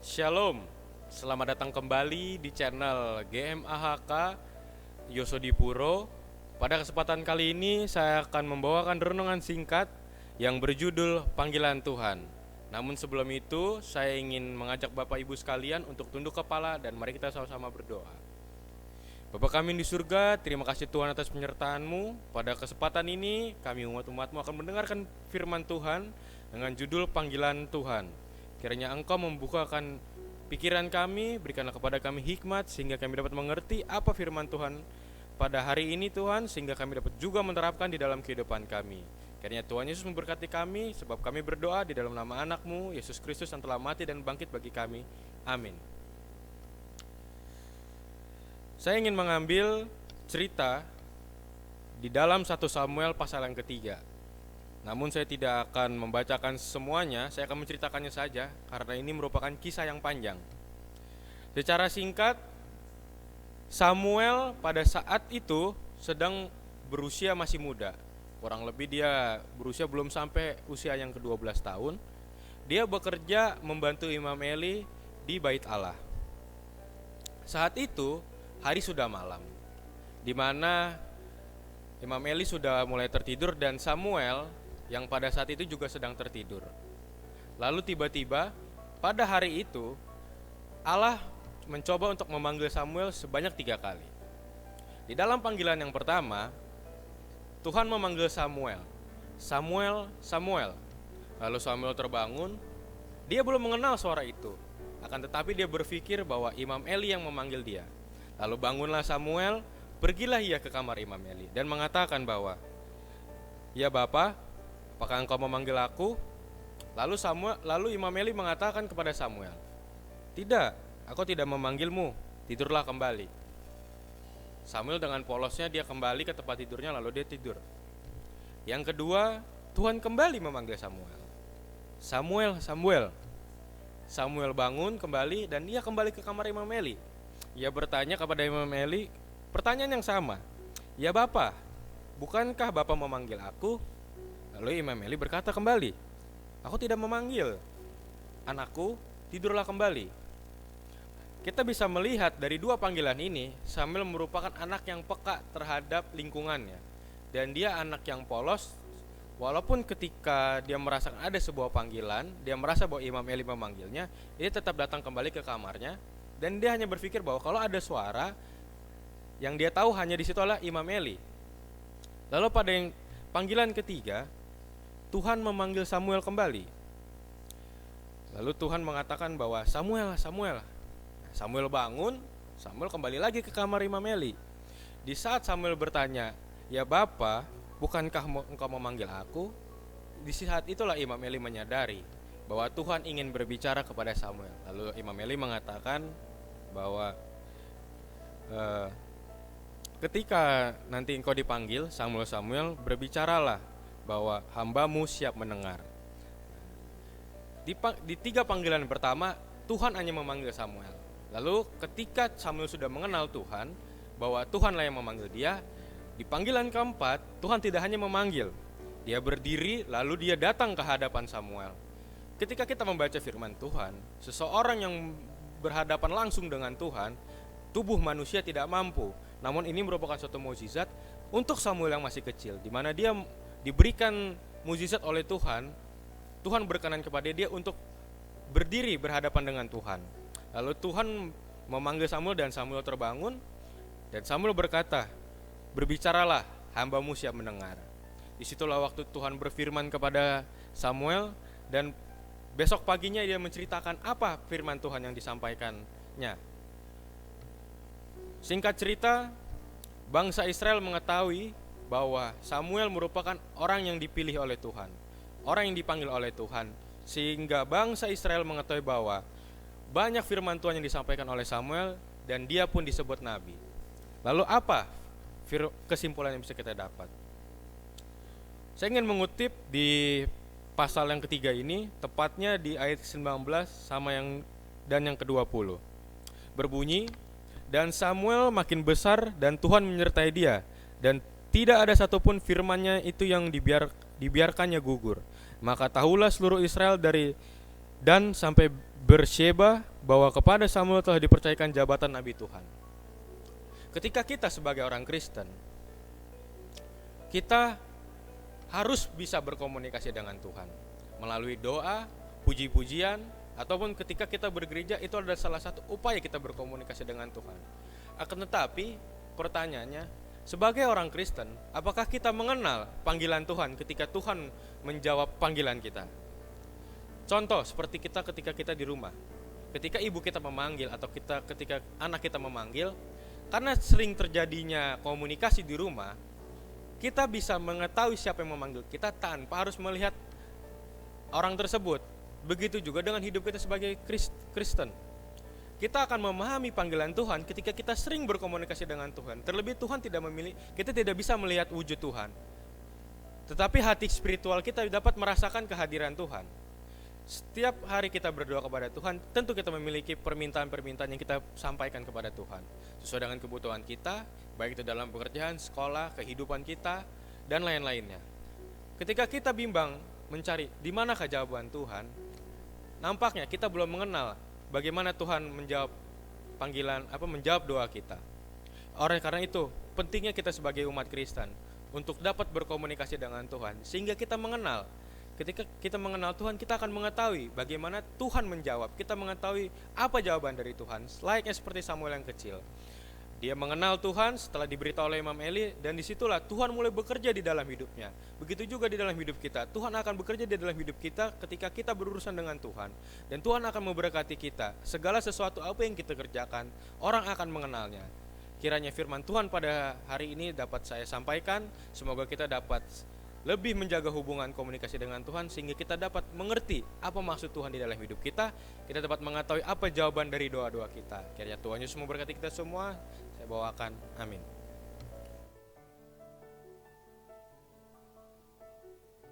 Shalom, selamat datang kembali di channel GMAHK Yosodipuro. Pada kesempatan kali ini saya akan membawakan renungan singkat yang berjudul Panggilan Tuhan. Namun sebelum itu saya ingin mengajak Bapak Ibu sekalian untuk tunduk kepala dan mari kita sama-sama berdoa. Bapa kami di surga, terima kasih Tuhan atas penyertaan-Mu. Pada kesempatan ini kami umat-umat-Mu akan mendengarkan firman Tuhan dengan judul Panggilan Tuhan. Kiranya Engkau membukakan pikiran kami, berikanlah kepada kami hikmat sehingga kami dapat mengerti apa firman Tuhan pada hari ini Tuhan, sehingga kami dapat juga menerapkan di dalam kehidupan kami. Kiranya Tuhan Yesus memberkati kami, sebab kami berdoa di dalam nama anak-Mu, Yesus Kristus yang telah mati dan bangkit bagi kami. Amin. Saya ingin mengambil cerita di dalam 1 Samuel pasal yang ketiga. Namun saya tidak akan membacakan semuanya, saya akan menceritakannya saja karena ini merupakan kisah yang panjang. Secara singkat, Samuel pada saat itu sedang berusia masih muda. Kurang lebih dia berusia belum sampai usia yang ke-12 tahun. Dia bekerja membantu Imam Eli di Bait Allah. Saat itu hari sudah malam, di mana Imam Eli sudah mulai tertidur dan Samuel yang pada saat itu juga sedang tertidur. Lalu tiba-tiba pada hari itu Allah mencoba untuk memanggil Samuel sebanyak 3 kali. Di dalam panggilan yang pertama, Tuhan memanggil Samuel, Samuel, Samuel. Lalu Samuel terbangun. Dia belum mengenal suara itu, akan tetapi dia berpikir bahwa Imam Eli yang memanggil dia. Lalu bangunlah Samuel, pergilah ia ke kamar Imam Eli dan mengatakan bahwa, "Ya Bapa, apakah engkau memanggil aku?" Lalu Imam Eli mengatakan kepada Samuel, "Tidak, aku tidak memanggilmu, tidurlah kembali." Samuel dengan polosnya dia kembali ke tempat tidurnya, lalu dia tidur. Yang kedua, Tuhan kembali memanggil Samuel. "Samuel, Samuel." Samuel bangun kembali dan ia kembali ke kamar Imam Eli. Ia bertanya kepada Imam Eli pertanyaan yang sama, "Ya Bapa, bukankah Bapa memanggil aku?" Lalu Imam Eli berkata kembali, "Aku tidak memanggil. Anakku, tidurlah kembali." Kita bisa melihat dari dua panggilan ini, Samuel merupakan anak yang peka terhadap lingkungannya. Dan dia anak yang polos, walaupun ketika dia merasakan ada sebuah panggilan, dia merasa bahwa Imam Eli memanggilnya, dia tetap datang kembali ke kamarnya. Dan dia hanya berpikir bahwa kalau ada suara, yang dia tahu hanya di situ adalah Imam Eli. Lalu pada yang panggilan ketiga, Tuhan memanggil Samuel kembali. Lalu Tuhan mengatakan bahwa Samuel, Samuel. Samuel bangun, Samuel kembali lagi ke kamar Imam Eli. Di saat Samuel bertanya, "Ya Bapa, bukankah engkau memanggil aku?" Di saat itulah Imam Eli menyadari bahwa Tuhan ingin berbicara kepada Samuel. Lalu Imam Eli mengatakan bahwa ketika nanti engkau dipanggil, Samuel, berbicaralah bahwa hamba-Mu siap mendengar. Di 3 panggilan pertama, Tuhan hanya memanggil Samuel. Lalu ketika Samuel sudah mengenal Tuhan, bahwa Tuhanlah yang memanggil dia, di panggilan keempat, Tuhan tidak hanya memanggil. Dia berdiri, lalu dia datang ke hadapan Samuel. Ketika kita membaca firman Tuhan, seseorang yang berhadapan langsung dengan Tuhan, tubuh manusia tidak mampu. Namun ini merupakan suatu mukjizat untuk Samuel yang masih kecil, di mana dia diberikan mukjizat oleh Tuhan. Tuhan berkenan kepada dia untuk berdiri berhadapan dengan Tuhan. Lalu Tuhan memanggil Samuel dan Samuel terbangun. Dan Samuel berkata, "Berbicaralah, hamba-Mu siap mendengar." Disitulah waktu Tuhan berfirman kepada Samuel. Dan besok paginya dia menceritakan apa firman Tuhan yang disampaikannya. Singkat cerita, bangsa Israel mengetahui bahwa Samuel merupakan orang yang dipilih oleh Tuhan, orang yang dipanggil oleh Tuhan, sehingga bangsa Israel mengetahui bahwa banyak firman Tuhan yang disampaikan oleh Samuel dan dia pun disebut nabi. Lalu apa kesimpulan yang bisa kita dapat? Saya ingin mengutip di pasal yang ketiga ini, tepatnya di ayat 19 dan yang ke-20. Berbunyi, "Dan Samuel makin besar dan Tuhan menyertai dia, dan tidak ada satupun firman-Nya itu yang dibiarkannya gugur. Maka tahulah seluruh Israel dari Dan sampai Bersheba bahwa kepada Samuel telah dipercayakan jabatan Nabi Tuhan. Ketika kita sebagai orang Kristen, kita harus bisa berkomunikasi dengan Tuhan melalui doa, puji-pujian, ataupun ketika kita bergereja. Itu adalah salah satu upaya kita berkomunikasi dengan Tuhan. Akan tetapi pertanyaannya, sebagai orang Kristen, apakah kita mengenal panggilan Tuhan ketika Tuhan menjawab panggilan kita? Contoh seperti ketika kita di rumah, ketika ibu kita memanggil atau ketika anak kita memanggil, karena sering terjadinya komunikasi di rumah, kita bisa mengetahui siapa yang memanggil kita tanpa harus melihat orang tersebut. Begitu juga dengan hidup kita sebagai Kristen. Kita akan memahami panggilan Tuhan ketika kita sering berkomunikasi dengan Tuhan. Terlebih kita tidak bisa melihat wujud Tuhan, tetapi hati spiritual kita dapat merasakan kehadiran Tuhan. Setiap hari kita berdoa kepada Tuhan, tentu kita memiliki permintaan-permintaan yang kita sampaikan kepada Tuhan sesuai dengan kebutuhan kita, baik itu dalam pekerjaan, sekolah, kehidupan kita, dan lain-lainnya. Ketika kita bimbang mencari di manakah jawaban Tuhan, nampaknya kita belum mengenal bagaimana Tuhan menjawab menjawab doa kita. Oleh karena itu, pentingnya kita sebagai umat Kristen untuk dapat berkomunikasi dengan Tuhan, sehingga kita mengenal. Ketika kita mengenal Tuhan, kita akan mengetahui bagaimana Tuhan menjawab. Kita mengetahui apa jawaban dari Tuhan, layaknya seperti Samuel yang kecil. Dia mengenal Tuhan setelah diberitahu oleh Imam Eli, dan disitulah Tuhan mulai bekerja di dalam hidupnya. Begitu juga di dalam hidup kita, Tuhan akan bekerja di dalam hidup kita ketika kita berurusan dengan Tuhan. Dan Tuhan akan memberkati kita. Segala sesuatu apa yang kita kerjakan, orang akan mengenalnya. Kiranya firman Tuhan pada hari ini dapat saya sampaikan. Semoga kita dapat lebih menjaga hubungan komunikasi dengan Tuhan, sehingga kita dapat mengerti apa maksud Tuhan di dalam hidup kita. Kita dapat mengetahui apa jawaban dari doa-doa kita. Kiranya Tuhan Yesus memberkati kita semua. Saya bawakan, amin.